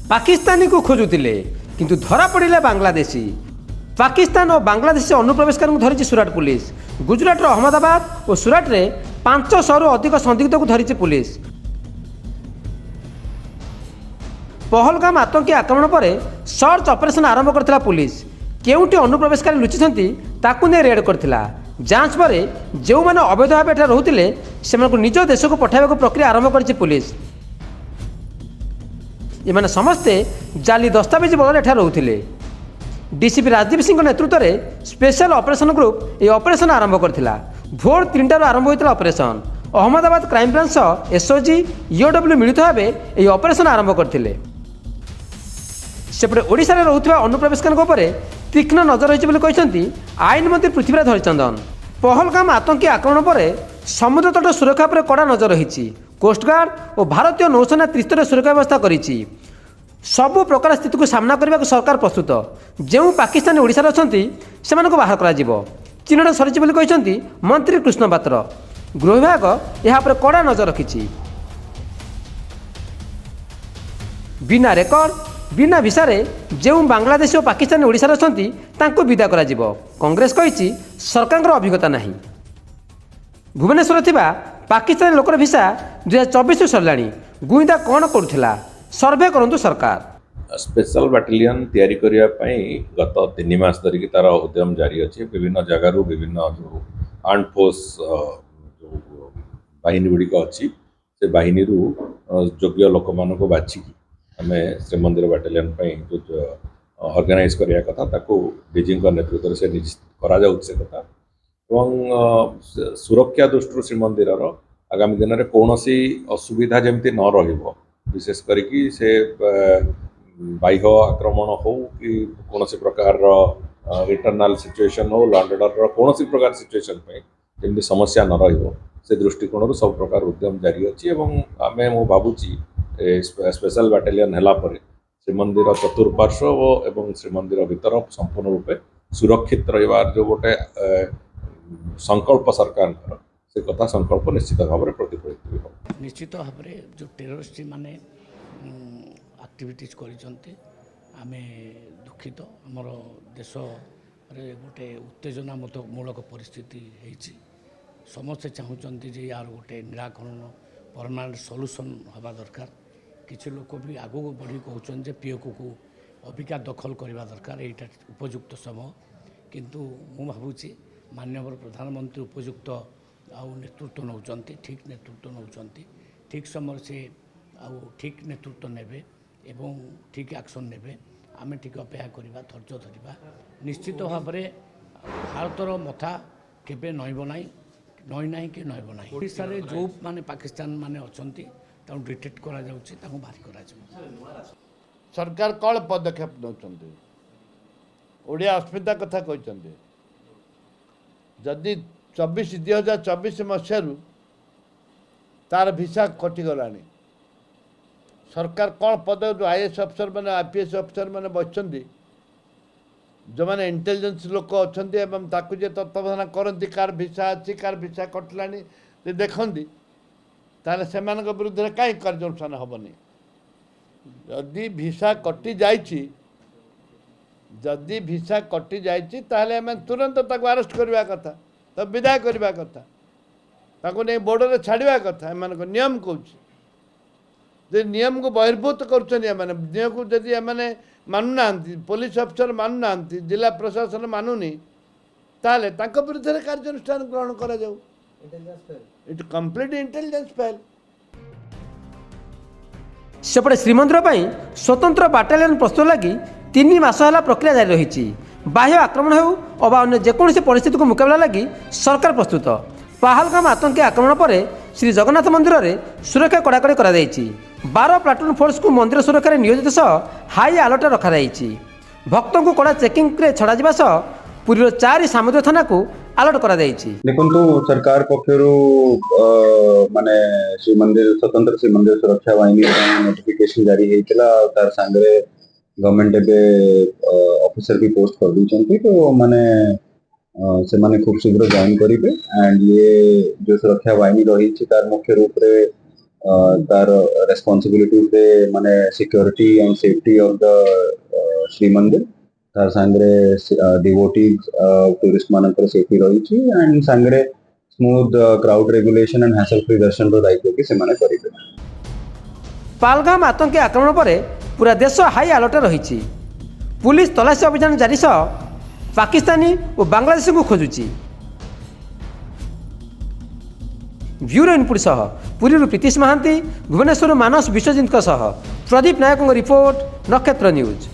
पाकिस्तानी को खोजुले किंतु धरा पड़े बांग्लादेशी। पाकिस्तान और बांग्लादेश अनुप्रवेशकारी को धरी सूरत पुलिस। गुजरात अहमदाबाद और सूरत में 500 रु अधिक संदिग्ध को धरी पुलिस। पहलगाम आतंकी आक्रमण पर सर्च ऑपरेशन आरंभ करथिला पुलिस। केउटी अनुप्रवेशकारी लुचिछंती ताकू ने रेड करथिला। जांच पर जो माने अवैध भाव एठा रहुतिले सेमानकु निज देश को पठाइबाकु प्रक्रिया आरंभ करछि पुलिस। एमाने समस्ते जाली दस्तावेज बदल एठा रहुतिले। डीसीपी राजदीप सिंह नेतृत्व में स्पेशल ऑपरेशन ग्रुप ये ऑपरेशन आरंभ करथिला। भोर 3 आरंभ होता operation. Ahmedabad crime branch SOG EOW मिलित भाव ये ऑपरेशन आरंभ करथिले। सेपटे ओडिशा रे रहुथिबा अनुप्रवेशकारी तीक्ष्ण नजर रही आईन मंत्री पृथ्वीराज हरिचंदन। पहलगाम आतंकी आक्रमण पर समुद्र तट सुरक्षा पर कड़ा नजर रही। कोस्टगार्ड और भारतीय नौसेना त्रिस्तरीय सुरक्षा व्यवस्था करिछि। सबु प्रकार स्थिति को सामना करने को सरकार प्रस्तुत। जो पाकिस्तानी ओडिशा रे अछंती सेमानकु बाहर करा जिवो। चिन्हट सरिछि बोली कहिसंती मंत्री कृष्ण पात्र। गृह विभाग यहाँ पर कड़ा नजर रखिछि। बिना रेकर्ड बिना भिसारे जो बांग्लादेश और पाकिस्तानी ओडिशा रे अछंती तांको विदा करा जिवो। कांग्रेस कहिछि सरकारक अभिज्ञता नाही। भुवनेश्वर थिबा पाकिस्तानी लोकर भिसा 2024 सरलाणी। गुइंदा कोन करूथिला सर्वे करंतु सरकार। स्पेशल बाटालियन तैयारी करिया पई गत 3 मास धरिकी तार उद्यम जारी अछि। विभिन्न जगारू विभिन्न जो आर्म फोर्स जो बाहिनी गुड़िक अच्छी से बाहिनी योग्य लोक मान को बाछी आम श्रीमंदिर बाटालियन जो ऑर्गेनाइज करिया कथा ताको डीजी नेतृत्व से करा से कथा एवं सुरक्षा दृष्टि श्रीमंदिर आगामी दिन में कौन असुविधा जमती न रहिबो। विशेष करिकी से बाह्य आक्रमण हो कि कौन प्रकार इंटरनल सिचुएशन हो लॉ एंड ऑर्डर कौन प्रकार सिचुएशन जमी समस्या न रहिबो से दृष्टिकोण सब प्रकार उद्यम जारी अच्छी। आम मु भावुची स्पेशल बाटालियन है श्रीमंदिर चतुर्पार्श्व एवं श्रीमंदिर भीतर संपूर्ण रूपे सुरक्षित रहिबार जो गोटे संकल्प सरकार से कथा संकल्प निश्चित भाव में प्रतिफलित हो। निश्चित भाव में जो टेररिस्ट माने एक्टिविटीज करें दुखित। आमर देश रे गोटे उत्तेजना मूलक परिस्थिति होती। समस्ते चाहते जे यार गोटे निराकरण परमानेंट सॉल्यूशन हवा दरकार। किसी लोक भी आगू बढ़ी कहते पीओके को अबिका दखल करवा दरकार यहाँ उपयुक्त समय। किंतु मु भावुची माननीय प्रधानमंत्री उपयुक्त नेतृत्व नौचंती ठीक नेतृत्व नौचंती ठीक समय से ठीक नेतृत्व नेबे एवं ठीक एक्शन नेबे। आम ठीक अपेक्षा करवा धैर्य धरवा। निश्चित भाव में भारतर मथा केबे नईब ना नई ना कि नईब ना। ओडिशा रे जो माने पाकिस्तान माने अछंती ताऊ डिटेक्ट करा जाउची ताऊ बाहर करा जाउ। सरकार कौन पदक्षेप नौचंती ओडिया अस्मिता कथा कहते जदि 2024 मसीह तार भिसा कटिगला सरकार कौन पद जो आईएएस अफसर मैंने आईपीएस अफसर मैंने बचती जो मैंने इंटेलिजेंस लोक अच्छा तत्वावधान करती कार भिसा अच्छी कार भिसा कटला देखती ताले से विरुद्ध में कहीं कार्यानुष्ठान हेनी। जदि भिसा कटि जाइछि जदि भिसा कटि जाइछि ताले आम तुरंत ताको अरेस्ट करवा कथा तब विदाय करवा कथा ताको नहीं बॉर्डर रे छाड़वा कथा। एम नियम कौच नियम को बहिर्भूत कर नियम को जदि एमने मानुना पुलिस अफसर मानुना जिला प्रशासन मानुनी ताले ताको विरुद्ध में कार्यानुष्ठान ग्रहण करा जाऊ। It complete intelligence fail. सेपटे श्रीमंदिर स्वतंत्र बाटालियन प्रस्तुत लगी 3 मास है प्रक्रिया जारी रही। बाह्य आक्रमण हो अबा अन्य जेकोसी परिस्थिति को मुकाबला लगी सरकार प्रस्तुत। पहलगाम आतंकी आक्रमण पर श्री जगन्नाथ मंदिर में सुरक्षा कड़ाकड़ी कर 12 प्लाटून फोर्स को मंदिर सुरक्षा नियोजित सह हाई अलर्ट रखा। भक्तों को कड़ा चेकिंग छड़ा सह पुरीर 4 सामुद्र थाना को अलर्ट करा देखो सरकार पक्षर माने श्रीमंदिर स्वतंत्र श्रीमंदिर सुरक्षा बाहिनी नोटिफिकेशन जारी होता तार सांगे गवर्नमेंट एवं ऑफिसर भी पोस्ट कर दी तो माने से माने खूब शीघ्र जॉइन करेंगे। एंड ये जो सुरक्षा बाहिनी रही तार मुख्य रूप से तार रेस्पॉन्सिबिलिटी माने security and safety of the Shri Mandir तार सांगरे डिवोटीज टूरिस्ट मानकर सेफ्टी रही एंड सांगरे smooth crowd regulation and hassle free darshan रो दायित्व कि सेमाने करिबे। पालगाम आतंकी आक्रमण पर पूरा देश हाई अलर्ट रही। पुलिस तलाशी अभियान जारी सह पाकिस्तानी और बांग्लादेशी को खोजुची। ब्यूरो इनपुट सह पुरी प्रीतिश महांती, भुवनेश्वर मानस विश्वजित प्रदीप नायक रिपोर्ट, नक्षत्र न्यूज।